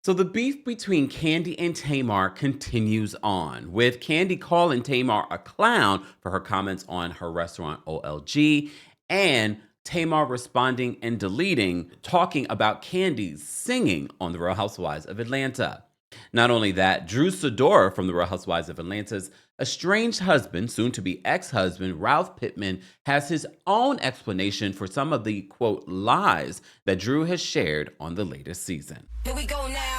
So the beef between Kandi and Tamar continues on, with Kandi calling Tamar a clown for her comments on her restaurant OLG, and Tamar responding and deleting, talking about Kandi's singing on The Real Housewives of Atlanta. Not only that, Drew Sidora from The Real Housewives of Atlanta's estranged husband, soon to be ex husband, Ralph Pittman, has his own explanation for some of the quote lies that Drew has shared on the latest season. Here we go now.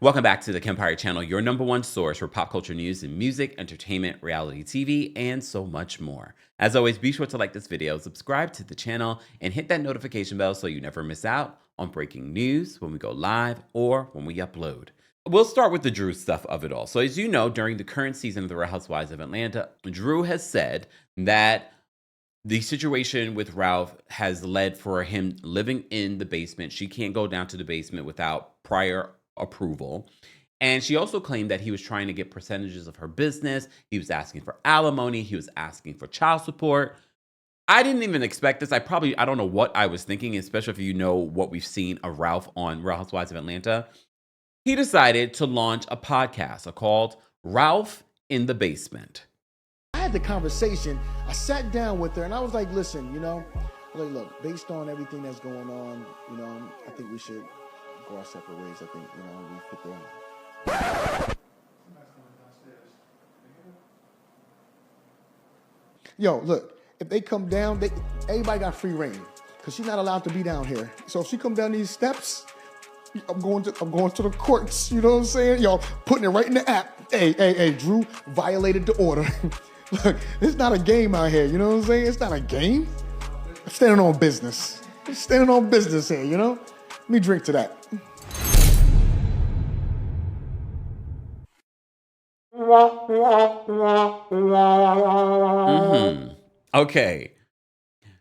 Welcome back to the Kempire channel, your number one source for pop culture news and music, entertainment, reality TV, and so much more. As always, be sure to like this video, subscribe to the channel, and hit that notification bell so you never miss out on breaking news when we go live or when we upload. We'll start with the Drew stuff of it all. So as you know, during the current season of The Real Housewives of Atlanta, Drew has said that the situation with Ralph has led for him living in the basement. She can't go down to the basement without prior approval. And she also claimed that he was trying to get percentages of her business. He was asking for alimony. He was asking for child support. I didn't even expect this. I don't know what I was thinking, especially if you know what we've seen of Ralph on Real Housewives of Atlanta. He decided to launch a podcast called Ralph in the Basement. I had the conversation. I sat down with her and I was like, listen, look, based on everything that's going on, I think we should go our separate ways. I think, we fit there. Yo, look, if they come down, everybody got free reign because she's not allowed to be down here. So if she come down these steps, I'm going to the courts. You know what I'm saying? Yo, putting it right in the app. Hey, Drew violated the order. Look, it's not a game out here. You know what I'm saying? It's not a game. I'm standing on business. I'm standing on business here. Let me drink to that. Okay.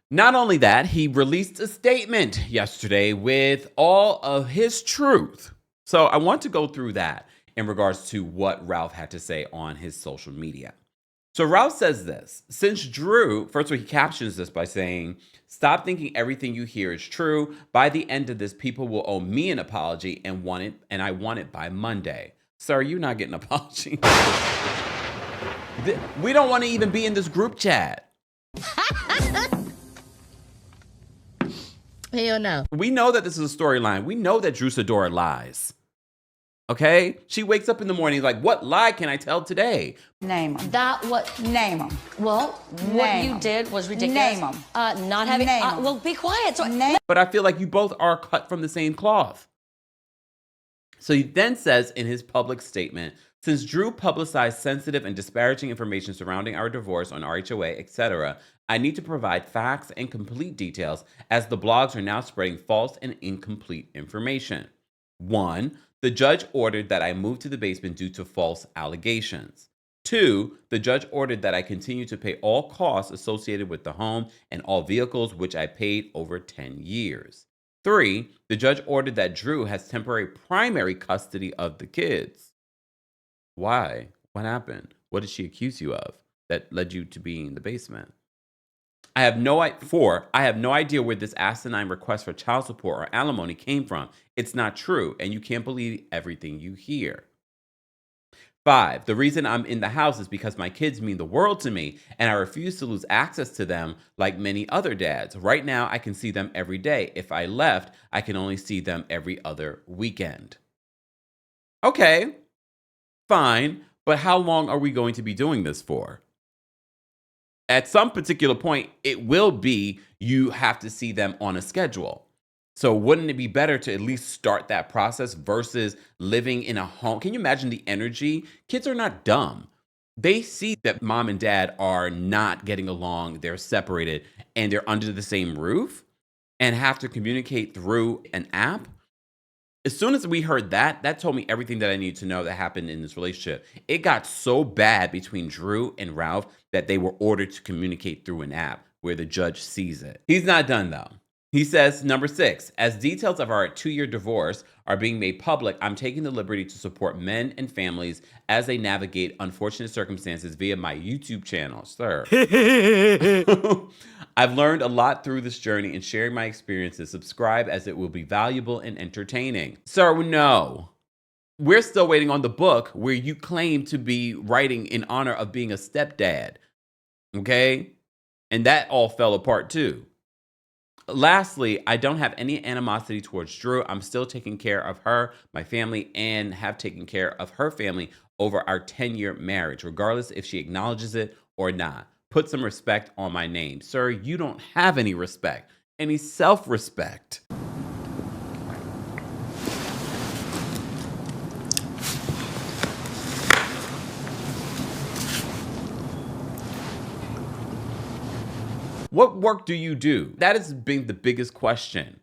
Not only that, he released a statement yesterday with all of his truth. So I want to go through that in regards to what Ralph had to say on his social media. So Ralph says this: since Drew, first of all, he captions this by saying, "Stop thinking everything you hear is true. By the end of this, people will owe me an apology and I want it by Monday." Sir, you're not getting an apology. We don't want to even be in this group chat. Hell no. We know that this is a storyline. We know that Drew Sidora lies. Okay? She wakes up in the morning like, what lie can I tell today? Name them. Name them. Well, what you did was ridiculous. Name them. Not having. Name 'em. Well, be quiet. So But I feel like you both are cut from the same cloth. So he then says in his public statement, since Drew publicized sensitive and disparaging information surrounding our divorce on RHOA, etc., I need to provide facts and complete details as the blogs are now spreading false and incomplete information. 1, the judge ordered that I move to the basement due to false allegations. 2, the judge ordered that I continue to pay all costs associated with the home and all vehicles, which I paid over 10 years. 3, the judge ordered that Drew has temporary primary custody of the kids. Why? What happened? What did she accuse you of that led you to being in the basement? 4, I have no idea where this asinine request for child support or alimony came from. It's not true, and you can't believe everything you hear. 5, the reason I'm in the house is because my kids mean the world to me, and I refuse to lose access to them like many other dads. Right now, I can see them every day. If I left, I can only see them every other weekend. Okay, fine, but how long are we going to be doing this for? At some particular point, it will be you have to see them on a schedule. So wouldn't it be better to at least start that process versus living in a home? Can you imagine the energy? Kids are not dumb. They see that mom and dad are not getting along, they're separated, and they're under the same roof and have to communicate through an app. As soon as we heard that, that told me everything that I needed to know that happened in this relationship. It got so bad between Drew and Ralph that they were ordered to communicate through an app where the judge sees it. He's not done though. He says, number 6, as details of our 2-year divorce are being made public, I'm taking the liberty to support men and families as they navigate unfortunate circumstances via my YouTube channel, sir. I've learned a lot through this journey and sharing my experiences. Subscribe as it will be valuable and entertaining. Sir, no. We're still waiting on the book where you claim to be writing in honor of being a stepdad. Okay? And that all fell apart too. Lastly, I don't have any animosity towards Drew. I'm still taking care of her, my family, and have taken care of her family over our 10-year marriage, regardless if she acknowledges it or not. Put some respect on my name. Sir, you don't have any respect, any self-respect. What work do you do? That has been the biggest question.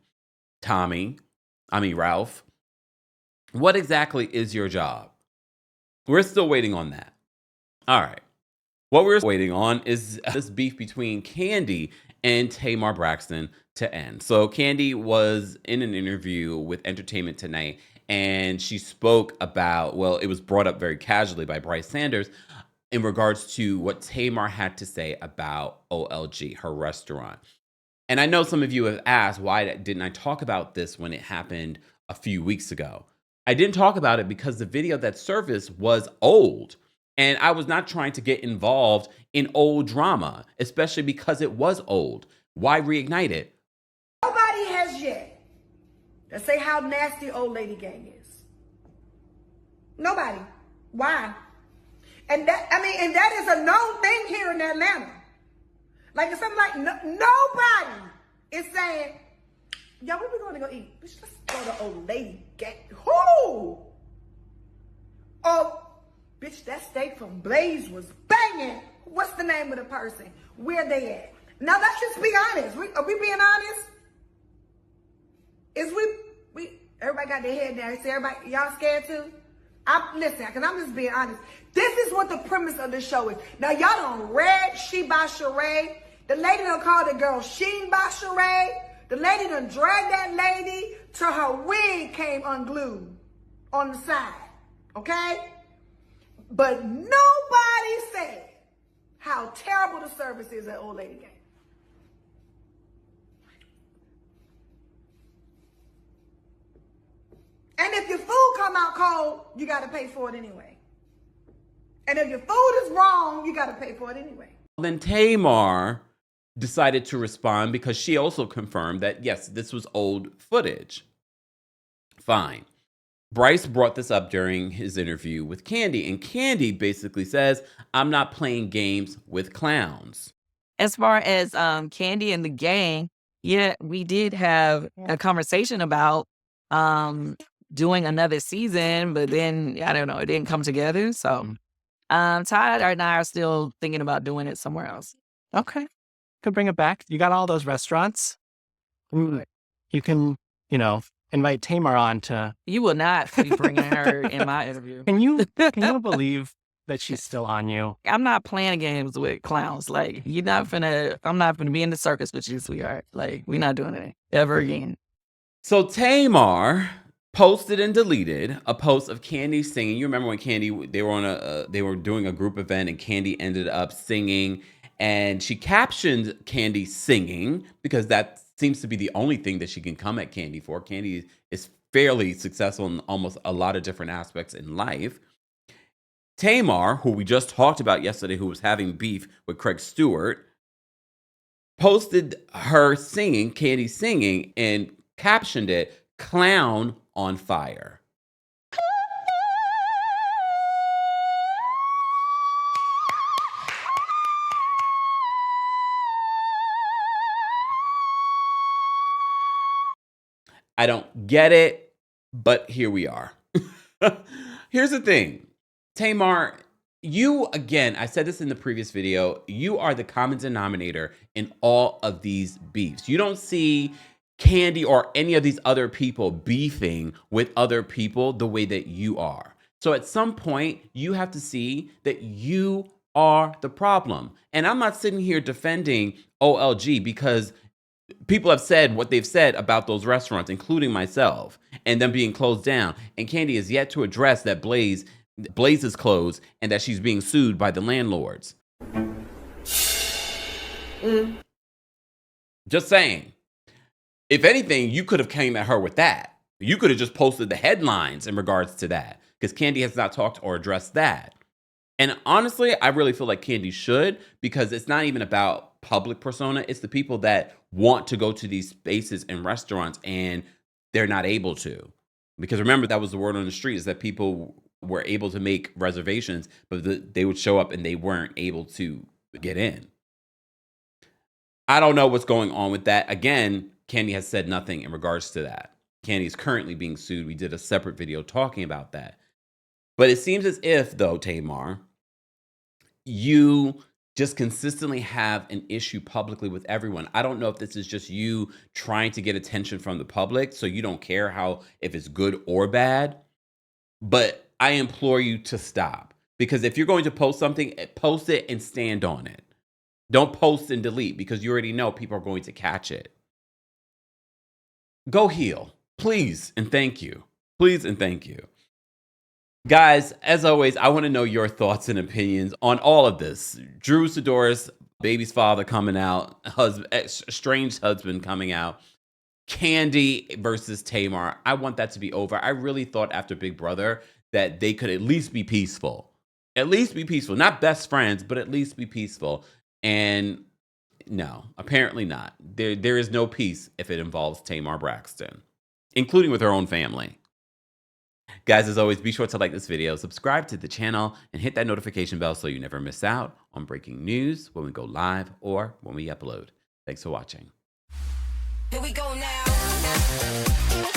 Ralph. What exactly is your job? We're still waiting on that. All right. What we're waiting on is this beef between Kandi and Tamar Braxton to end. So Kandi was in an interview with Entertainment Tonight, and she spoke about, well, it was brought up very casually by Bryce Sanders, in regards to what Tamar had to say about OLG, her restaurant. And I know some of you have asked, why didn't I talk about this when it happened a few weeks ago? I didn't talk about it because the video that surfaced was old. And I was not trying to get involved in old drama, especially because it was old. Why reignite it? Nobody has yet to say how nasty old lady gang is. Nobody. Why? And that is a known thing here in Atlanta. Like, it's something like, nobody is saying, yo, where we going to go eat? Bitch, let's go to old lady gang. Who? Oh, bitch, that steak from Blaze was banging. What's the name of the person? Where they at? Now, let's just be honest. Are we being honest? Is we everybody got their head down. See, everybody, y'all scared too? Listen, because I'm just being honest. This is what the premise of the show is. Now, y'all done read She by Sheree. The lady done called the girl Sheen by Sheree. The lady done dragged that lady till her wig came unglued on the side. Okay? But nobody said how terrible the service is at Old Lady Gang. And if your food come out cold, you got to pay for it anyway. And if your food is wrong, you got to pay for it anyway. Then Tamar decided to respond because she also confirmed that, yes, this was old footage. Fine. Bryce brought this up during his interview with Kandi, and Kandi basically says, I'm not playing games with clowns. As far as Kandi and the gang, yeah, we did have a conversation about doing another season, but then, I don't know, it didn't come together. So Todd and I are still thinking about doing it somewhere else. Okay. Could bring it back. You got all those restaurants. You can, invite Tamar on to. You will not be bringing her in my interview. Can you believe that she's still on you? I'm not playing games with clowns. Like, I'm not gonna be in the circus with you, sweetheart. Like, we're not doing it ever again. So Tamar posted and deleted a post of Kandi singing. You remember when Kandi, they were doing a group event and Kandi ended up singing, and she captioned Kandi singing because that seems to be the only thing that she can come at Kandi for. Kandi is fairly successful in almost a lot of different aspects in life. Tamar, who we just talked about yesterday, who was having beef with Craig Stewart, posted her singing, Kandi singing, and captioned it, "Clown on Fire." I don't get it, but here we are. Here's the thing. Tamar, you, again, I said this in the previous video, you are the common denominator in all of these beefs. You don't see Kandi or any of these other people beefing with other people the way that you are. So at some point, you have to see that you are the problem. And I'm not sitting here defending OLG because people have said what they've said about those restaurants, including myself, and them being closed down. And Kandi has yet to address that Blaze is closed and that she's being sued by the landlords. Just saying. If anything, you could have came at her with that. You could have just posted the headlines in regards to that, because Kandi has not talked or addressed that. And honestly, I really feel like Kandi should, because it's not even about public persona. It's the people that want to go to these spaces and restaurants and they're not able to. Because remember, that was the word on the street, is that people were able to make reservations, but they would show up and they weren't able to get in. I don't know what's going on with that. Again, Kandi has said nothing in regards to that. Kandi is currently being sued. We did a separate video talking about that. But it seems as if, though, Tamar, you just consistently have an issue publicly with everyone. I don't know if this is just you trying to get attention from the public, so you don't care if it's good or bad. But I implore you to stop. Because if you're going to post something, post it and stand on it. Don't post and delete, because you already know people are going to catch it. Go heal. Please and thank you. Please and thank you. Guys, as always, I want to know your thoughts and opinions on all of this. Drew Sidora's baby's father coming out, estranged husband coming out, Kandi versus Tamar. I want that to be over. I really thought after Big Brother that they could at least be peaceful. At least be peaceful. Not best friends, but at least be peaceful. And no, apparently not. There is no peace if it involves Tamar Braxton, including with her own family. Guys, as always, be sure to like this video, subscribe to the channel, and hit that notification bell so you never miss out on breaking news when we go live or when we upload. Thanks for watching. Here we go now.